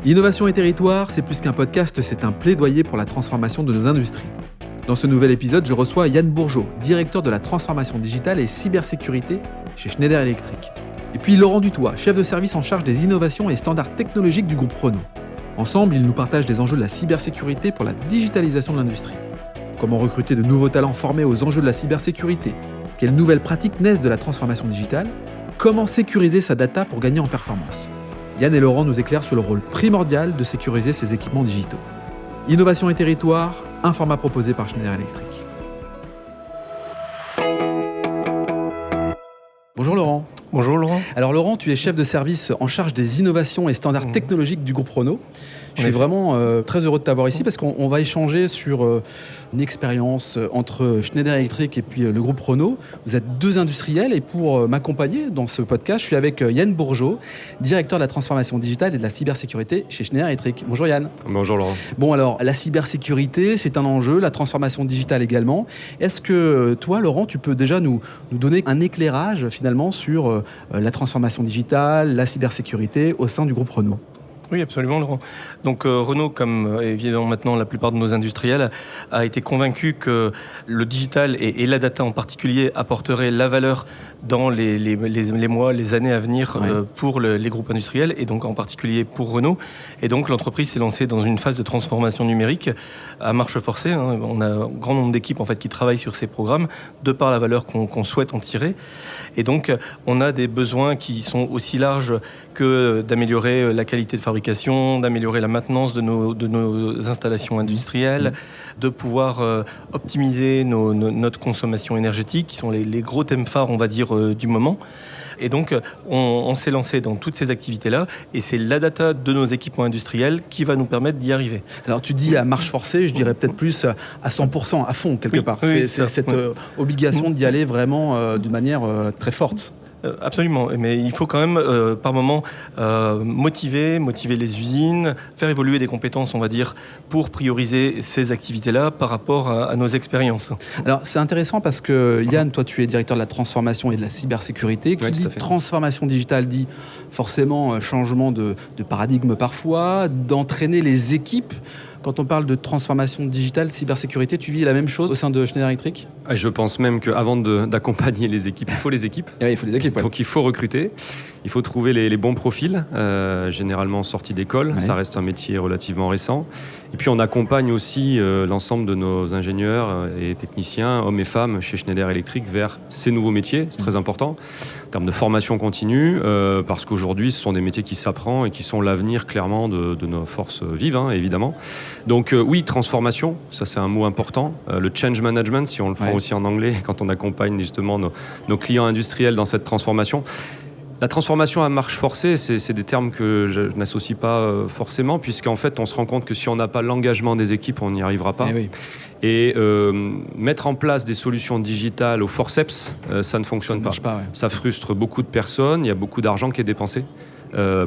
Innovation et territoire, c'est plus qu'un podcast, c'est un plaidoyer pour la transformation de nos industries. Dans ce nouvel épisode, je reçois Yann Bourgeaud, directeur de la transformation digitale et cybersécurité chez Schneider Electric. Et puis Laurent Dutoit, chef de service en charge des innovations et standards technologiques du groupe Renault. Ensemble, ils nous partagent des enjeux de la cybersécurité pour la digitalisation de l'industrie. Comment recruter de nouveaux talents formés aux enjeux de la cybersécurité? Quelles nouvelles pratiques naissent de la transformation digitale? Comment sécuriser sa data pour gagner en performance? Yann et Laurent nous éclairent sur le rôle primordial de sécuriser ces équipements digitaux. Innovation et territoire, un format proposé par Schneider Electric. Bonjour Laurent. Bonjour Laurent. Alors Laurent, tu es chef de service en charge des innovations et standards technologiques du groupe Renault. Je suis vraiment très heureux de t'avoir ici parce qu'on va échanger sur une expérience entre Schneider Electric et puis le groupe Renault. Vous êtes deux industriels et pour m'accompagner dans ce podcast, je suis avec Yann Bourgeaud, directeur de la transformation digitale et de la cybersécurité chez Schneider Electric. Bonjour Yann. Bonjour Laurent. Bon alors, la cybersécurité, c'est un enjeu, la transformation digitale également. Est-ce que toi, Laurent, tu peux déjà nous donner un éclairage finalement sur la transformation digitale, la cybersécurité au sein du groupe Renault? Oui, absolument, Laurent. Donc Renault, comme évidemment maintenant la plupart de nos industriels, a été convaincu que le digital et la data en particulier apporteraient la valeur dans les mois, les années à venir pour les groupes industriels et donc en particulier pour Renault. Et donc l'entreprise s'est lancée dans une phase de transformation numérique à marche forcée. On a un grand nombre d'équipes en fait qui travaillent sur ces programmes de par la valeur qu'on souhaite en tirer. Et donc on a des besoins qui sont aussi larges que d'améliorer la qualité de fabrication, d'améliorer la maintenance de nos installations industrielles, de pouvoir optimiser notre consommation énergétique, qui sont les gros thèmes phares, on va dire, du moment. Et donc, on s'est lancé dans toutes ces activités-là, et c'est la data de nos équipements industriels qui va nous permettre d'y arriver. Alors, tu dis à marche forcée, je dirais peut-être plus à 100%, à fond, quelque part. Oui, c'est cette obligation d'y aller vraiment d'une manière très forte. Absolument, mais il faut quand même par moment motiver les usines, faire évoluer des compétences, on va dire, pour prioriser ces activités-là par rapport à nos expériences. Alors c'est intéressant parce que Yann, toi tu es directeur de la transformation et de la cybersécurité. Qui dit transformation digitale dit forcément changement de paradigme parfois, d'entraîner les équipes. Quand on parle de transformation digitale, cybersécurité, tu vis la même chose au sein de Schneider Electric? Je pense même qu'avant d'accompagner les équipes, il faut les équipes. Il faut les équipes, ouais. Donc il faut recruter, il faut trouver les bons profils, généralement sortis d'école, ça reste un métier relativement récent. Et puis on accompagne aussi l'ensemble de nos ingénieurs et techniciens, hommes et femmes, chez Schneider Electric vers ces nouveaux métiers, c'est très important, en termes de formation continue, parce qu'aujourd'hui ce sont des métiers qui s'apprennent et qui sont l'avenir clairement de nos forces vives, évidemment. Donc oui, transformation, ça c'est un mot important. Le change management, si on le prend aussi en anglais, quand on accompagne justement nos clients industriels dans cette transformation. La transformation à marche forcée, c'est des termes que je n'associe pas forcément, puisqu'en fait on se rend compte que si on n'a pas l'engagement des équipes, on n'y arrivera pas. Et mettre en place des solutions digitales au forceps, ça ne fonctionne pas. Ça frustre beaucoup de personnes, il y a beaucoup d'argent qui est dépensé.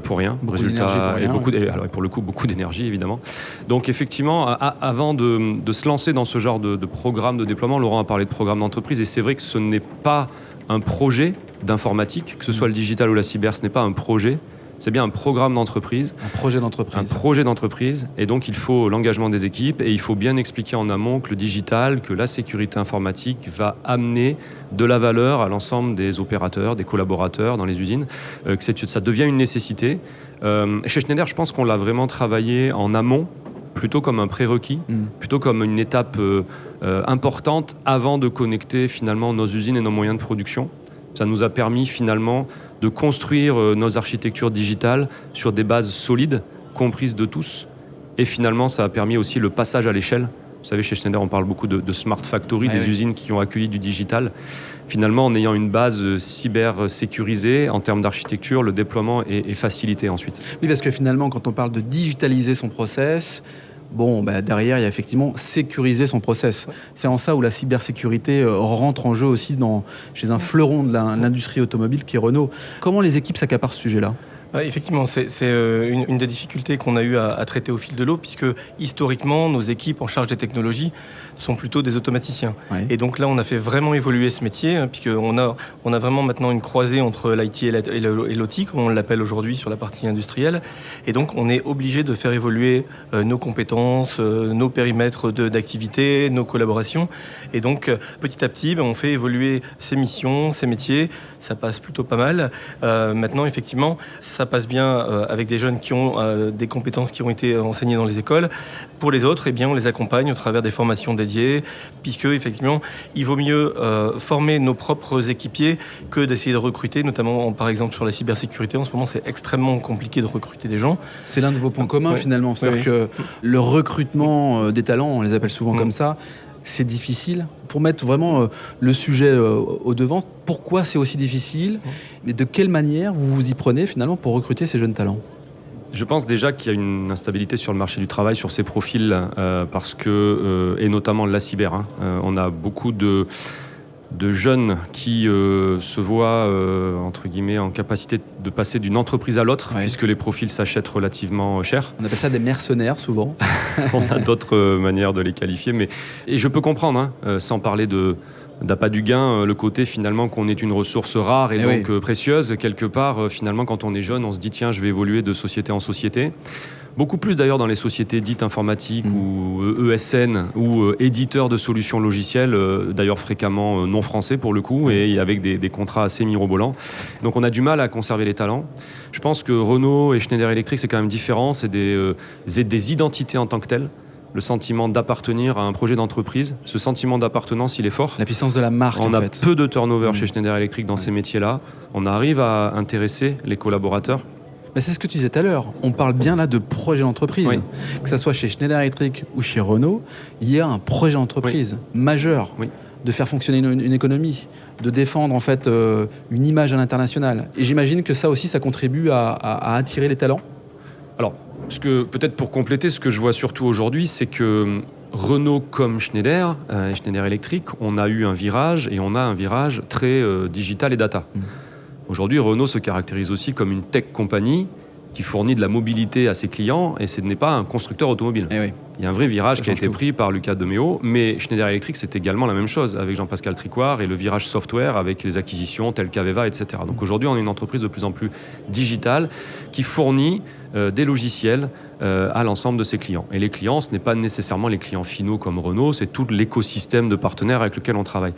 Pour rien, résultat, et pour le coup beaucoup d'énergie évidemment. Donc effectivement, avant de se lancer dans ce genre de programme de déploiement, Laurent a parlé de programme d'entreprise, et c'est vrai que ce n'est pas un projet d'informatique, que ce soit le digital ou la cyber, ce n'est pas un projet, c'est bien un programme d'entreprise. Un projet d'entreprise. Un projet d'entreprise, et donc il faut l'engagement des équipes, et il faut bien expliquer en amont que le digital, que la sécurité informatique va amener de la valeur à l'ensemble des opérateurs, des collaborateurs dans les usines, que ça devient une nécessité. Chez Schneider, je pense qu'on l'a vraiment travaillé en amont, plutôt comme un prérequis, plutôt comme une étape importante avant de connecter finalement nos usines et nos moyens de production. Ça nous a permis finalement de construire nos architectures digitales sur des bases solides, comprises de tous. Et finalement, ça a permis aussi le passage à l'échelle. Vous savez, chez Schneider, on parle beaucoup de smart factory, des usines qui ont accueilli du digital. Finalement, en ayant une base cyber sécurisée, en termes d'architecture, le déploiement est facilité ensuite. Oui, parce que finalement, quand on parle de digitaliser son process, derrière, il y a effectivement sécuriser son process. C'est en ça où la cybersécurité rentre en jeu aussi chez un fleuron de l'industrie automobile qui est Renault. Comment les équipes s'accaparent ce sujet-là ? Effectivement, c'est une des difficultés qu'on a eu à traiter au fil de l'eau, puisque historiquement, nos équipes en charge des technologies sont plutôt des automaticiens. Oui. Et donc là, on a fait vraiment évoluer ce métier, puisqu'on a vraiment maintenant une croisée entre l'IT et l'OT, comme on l'appelle aujourd'hui sur la partie industrielle. Et donc, on est obligé de faire évoluer nos compétences, nos périmètres d'activité, nos collaborations. Et donc, petit à petit, on fait évoluer ces missions, ces métiers. Ça passe plutôt pas mal. Maintenant, effectivement, ça passe bien avec des jeunes qui ont des compétences qui ont été enseignées dans les écoles. Pour les autres, on les accompagne au travers des formations dédiées, puisque effectivement, il vaut mieux former nos propres équipiers que d'essayer de recruter, notamment par exemple sur la cybersécurité. En ce moment, c'est extrêmement compliqué de recruter des gens. C'est l'un de vos points communs finalement. C'est-à-dire que le recrutement des talents, on les appelle souvent comme ça, c'est difficile. Pour mettre vraiment le sujet au devant, pourquoi c'est aussi difficile et de quelle manière vous vous y prenez finalement pour recruter ces jeunes talents ? Je pense déjà qu'il y a une instabilité sur le marché du travail, sur ces profils, parce que, et notamment la cyber, on a beaucoup de jeunes qui se voient, entre guillemets, en capacité de passer d'une entreprise à l'autre, puisque les profils s'achètent relativement cher. On appelle ça des mercenaires, souvent. On a d'autres manières de les qualifier. Et je peux comprendre, sans parler d'appât du gain, le côté finalement qu'on est une ressource rare et donc précieuse. Quelque part, finalement, quand on est jeune, on se dit tiens, je vais évoluer de société en société. Beaucoup plus d'ailleurs dans les sociétés dites informatiques ou ESN ou éditeurs de solutions logicielles, d'ailleurs fréquemment non français pour le coup, et avec des contrats assez mirobolants. Donc on a du mal à conserver les talents. Je pense que Renault et Schneider Electric, c'est quand même différent, c'est des identités en tant que telles. Le sentiment d'appartenir à un projet d'entreprise, ce sentiment d'appartenance, il est fort. La puissance de la marque, on a peu de turnover chez Schneider Electric dans ces métiers-là. On arrive à intéresser les collaborateurs. Mais c'est ce que tu disais tout à l'heure. On parle bien là de projet d'entreprise. Oui. Que ce soit chez Schneider Electric ou chez Renault, il y a un projet d'entreprise majeur de faire fonctionner une économie, de défendre en fait une image à l'international. Et j'imagine que ça aussi, ça contribue à attirer les talents. Alors, peut-être pour compléter, ce que je vois surtout aujourd'hui, c'est que Renault comme Schneider, Schneider Electric, on a eu un virage et on a un virage très digital et data. Aujourd'hui, Renault se caractérise aussi comme une tech compagnie qui fournit de la mobilité à ses clients et ce n'est pas un constructeur automobile. Il y a un vrai virage qui a été pris par Luca de Meo, mais Schneider Electric, c'est également la même chose avec Jean-Pascal Tricoire et le virage software avec les acquisitions telles qu'Aveva, etc. Donc aujourd'hui, on est une entreprise de plus en plus digitale qui fournit des logiciels à l'ensemble de ses clients. Et les clients, ce n'est pas nécessairement les clients finaux comme Renault, c'est tout l'écosystème de partenaires avec lequel on travaille.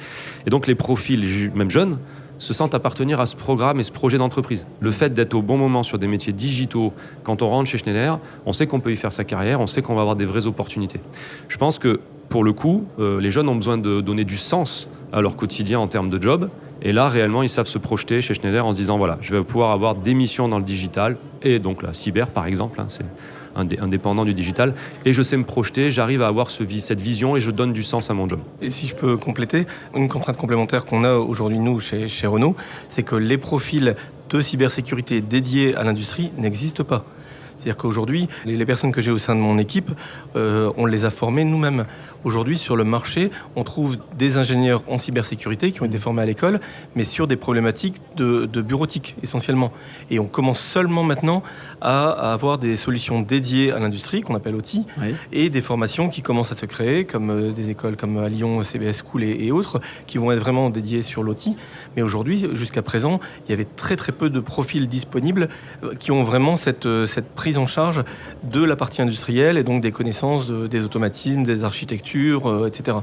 Et donc les profils, même jeunes, se sentent appartenir à ce programme et ce projet d'entreprise. Le fait d'être au bon moment sur des métiers digitaux, quand on rentre chez Schneider, on sait qu'on peut y faire sa carrière, on sait qu'on va avoir des vraies opportunités. Je pense que, pour le coup, les jeunes ont besoin de donner du sens à leur quotidien en termes de job. Et là, réellement, ils savent se projeter chez Schneider en se disant, voilà, je vais pouvoir avoir des missions dans le digital, et donc la cyber, par exemple, c'est indépendant du digital, et je sais me projeter, j'arrive à avoir cette vision et je donne du sens à mon job. Et si je peux compléter, une contrainte complémentaire qu'on a aujourd'hui, nous, chez Renault, c'est que les profils de cybersécurité dédiés à l'industrie n'existent pas. C'est-à-dire qu'aujourd'hui, les personnes que j'ai au sein de mon équipe, on les a formées nous-mêmes. Aujourd'hui, sur le marché, on trouve des ingénieurs en cybersécurité qui ont été formés à l'école, mais sur des problématiques de bureautique, essentiellement. Et on commence seulement maintenant à avoir des solutions dédiées à l'industrie, qu'on appelle OT, et des formations qui commencent à se créer, comme des écoles comme à Lyon, CBS School et autres, qui vont être vraiment dédiées sur l'OT. Mais aujourd'hui, jusqu'à présent, il y avait très très peu de profils disponibles qui ont vraiment cette prise en charge de la partie industrielle et donc des connaissances des automatismes, des architectures, etc.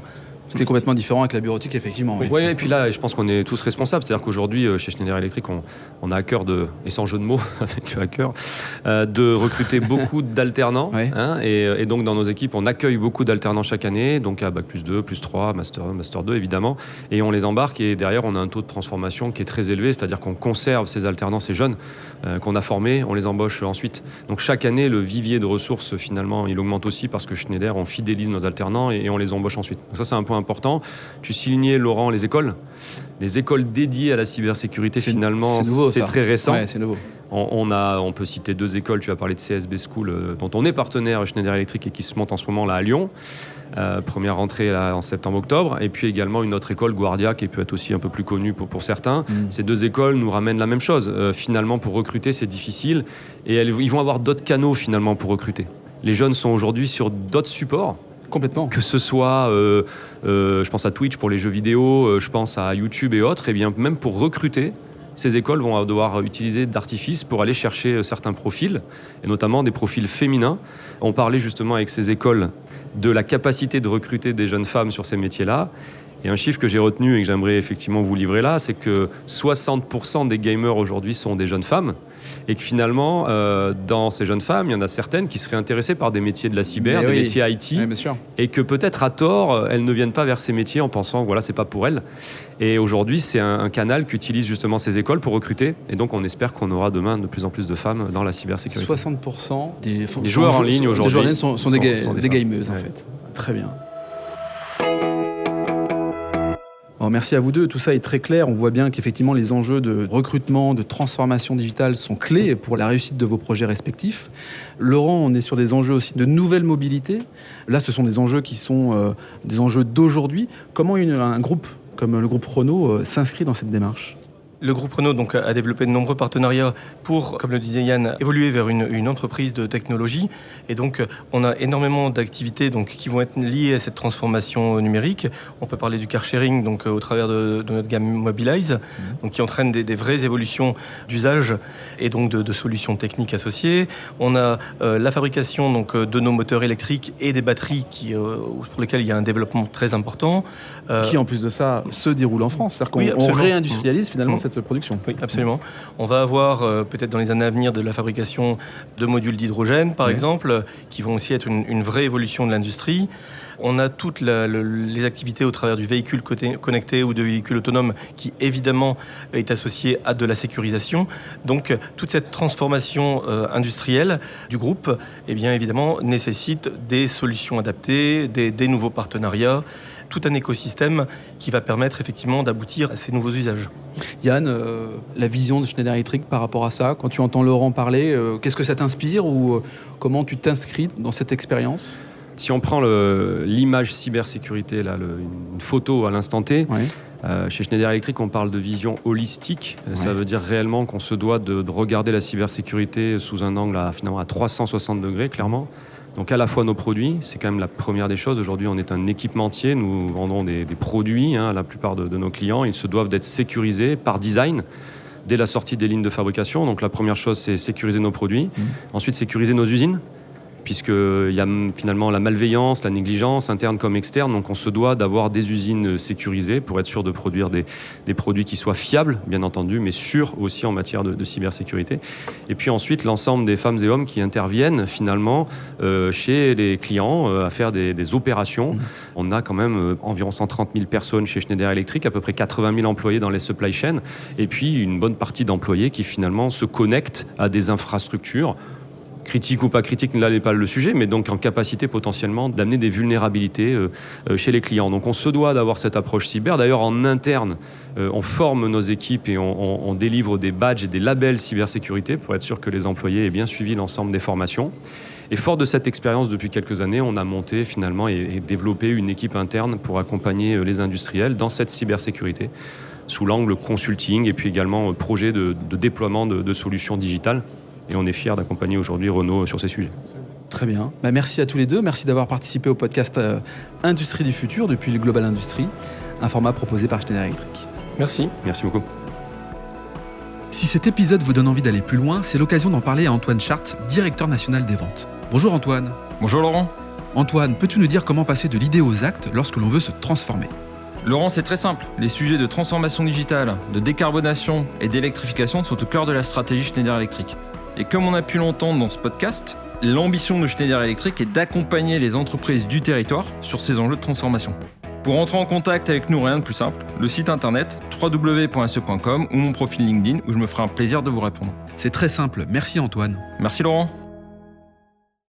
Ce qui est complètement différent avec la bureautique, effectivement. Oui, et puis là, je pense qu'on est tous responsables. C'est-à-dire qu'aujourd'hui, chez Schneider Electric, on a à cœur et sans jeu de mots, avec le hacker, de recruter beaucoup d'alternants. Et donc, dans nos équipes, on accueille beaucoup d'alternants chaque année, donc à Bac plus 2, plus 3, Master 1, Master 2, évidemment. Et on les embarque, et derrière, on a un taux de transformation qui est très élevé, c'est-à-dire qu'on conserve ces alternants, ces jeunes qu'on a formés, on les embauche ensuite. Donc, chaque année, le vivier de ressources, finalement, il augmente aussi parce que Schneider, on fidélise nos alternants et on les embauche ensuite. Donc ça, c'est un point important. Tu signais, Laurent, les écoles dédiées à la cybersécurité, finalement, c'est nouveau, c'est très récent. C'est nouveau. On peut citer 2 écoles, tu as parlé de CSB School, dont on est partenaire Schneider Electric et qui se monte en ce moment là à Lyon. Première rentrée là, en septembre-octobre. Et puis également une autre école, Guardia, qui peut être aussi un peu plus connue pour certains. Ces 2 écoles nous ramènent la même chose. Finalement, pour recruter, c'est difficile. Et ils vont avoir d'autres canaux finalement pour recruter. Les jeunes sont aujourd'hui sur d'autres supports. Complètement. Que ce soit, je pense à Twitch pour les jeux vidéo, je pense à YouTube et autres. Et bien même pour recruter, ces écoles vont devoir utiliser d'artifices pour aller chercher certains profils, et notamment des profils féminins. On parlait justement avec ces écoles de la capacité de recruter des jeunes femmes sur ces métiers-là. Et un chiffre que j'ai retenu et que j'aimerais effectivement vous livrer là, c'est que 60% des gamers aujourd'hui sont des jeunes femmes. Et que finalement, dans ces jeunes femmes, il y en a certaines qui seraient intéressées par des métiers de la cyber, des métiers IT. Oui, bien sûr. Et que peut-être à tort, elles ne viennent pas vers ces métiers en pensant que voilà, c'est pas pour elles. Et aujourd'hui, c'est un canal qu'utilisent justement ces écoles pour recruter. Et donc, on espère qu'on aura demain de plus en plus de femmes dans la cybersécurité. 60% des joueurs en ligne aujourd'hui sont des gameuses, en fait. Très bien. Alors, merci à vous deux, tout ça est très clair. On voit bien qu'effectivement les enjeux de recrutement, de transformation digitale sont clés pour la réussite de vos projets respectifs. Laurent, on est sur des enjeux aussi de nouvelle mobilité. Là, ce sont des enjeux qui sont des enjeux d'aujourd'hui. Comment un groupe comme le groupe Renault s'inscrit dans cette démarche ? Le groupe Renault donc, a développé de nombreux partenariats pour, comme le disait Yann, évoluer vers une entreprise de technologie. Et donc, on a énormément d'activités donc, qui vont être liées à cette transformation numérique. On peut parler du car sharing donc, au travers de notre gamme Mobilize, donc, qui entraîne des vraies évolutions d'usage et donc de solutions techniques associées. On a la fabrication donc, de nos moteurs électriques et des batteries pour lesquelles il y a un développement très important. Qui, en plus de ça, se déroule en France. C'est-à-dire qu'on réindustrialise finalement cette production. Oui, absolument. On va avoir peut-être dans les années à venir de la fabrication de modules d'hydrogène, par exemple, qui vont aussi être une vraie évolution de l'industrie. On a toutes les activités au travers du véhicule connecté ou de véhicule autonome qui, évidemment, est associé à de la sécurisation. Donc, toute cette transformation industrielle du groupe, eh bien, évidemment, nécessite des solutions adaptées, des nouveaux partenariats, tout un écosystème qui va permettre effectivement d'aboutir à ces nouveaux usages. Yann, la vision de Schneider Electric par rapport à ça, quand tu entends Laurent parler, qu'est-ce que ça t'inspire ou comment tu t'inscris dans cette expérience ? Si on prend l'image cybersécurité, là, une photo à l'instant T, chez Schneider Electric, on parle de vision holistique. Ça veut dire réellement qu'on se doit de regarder la cybersécurité sous un angle finalement à 360 degrés, clairement. Donc à la fois nos produits, c'est quand même la première des choses. Aujourd'hui, on est un équipementier, nous vendons des produits à la plupart de nos clients. Ils se doivent d'être sécurisés par design dès la sortie des lignes de fabrication. Donc la première chose, c'est sécuriser nos produits. Ensuite, sécuriser nos usines, puisqu'il y a finalement la malveillance, la négligence, interne comme externe. Donc on se doit d'avoir des usines sécurisées pour être sûr de produire des produits qui soient fiables, bien entendu, mais sûrs aussi en matière de cybersécurité. Et puis ensuite, l'ensemble des femmes et hommes qui interviennent finalement chez les clients à faire des opérations. On a quand même environ 130 000 personnes chez Schneider Electric, à peu près 80 000 employés dans les supply chains, et puis une bonne partie d'employés qui finalement se connectent à des infrastructures, critique ou pas critique, là n'est pas le sujet, mais donc en capacité potentiellement d'amener des vulnérabilités chez les clients. Donc on se doit d'avoir cette approche cyber. D'ailleurs, en interne, on forme nos équipes et on délivre des badges et des labels cybersécurité pour être sûr que les employés aient bien suivi l'ensemble des formations. Et fort de cette expérience, depuis quelques années, on a monté finalement et développé une équipe interne pour accompagner les industriels dans cette cybersécurité, sous l'angle consulting et puis également projet de déploiement de solutions digitales. Et on est fiers d'accompagner aujourd'hui Renault sur ces sujets. Très bien. Merci à tous les deux. Merci d'avoir participé au podcast Industrie du futur depuis le Global Industrie, un format proposé par Schneider Electric. Merci. Merci beaucoup. Si cet épisode vous donne envie d'aller plus loin, c'est l'occasion d'en parler à Antoine Chart, directeur national des ventes. Bonjour Antoine. Bonjour Laurent. Antoine, peux-tu nous dire comment passer de l'idée aux actes lorsque l'on veut se transformer ? Laurent, c'est très simple. Les sujets de transformation digitale, de décarbonation et d'électrification sont au cœur de la stratégie Schneider Electric. Et comme on a pu l'entendre dans ce podcast, l'ambition de Schneider Electric est d'accompagner les entreprises du territoire sur ces enjeux de transformation. Pour entrer en contact avec nous, rien de plus simple, le site internet www.se.com ou mon profil LinkedIn où je me ferai un plaisir de vous répondre. C'est très simple. Merci Antoine. Merci Laurent.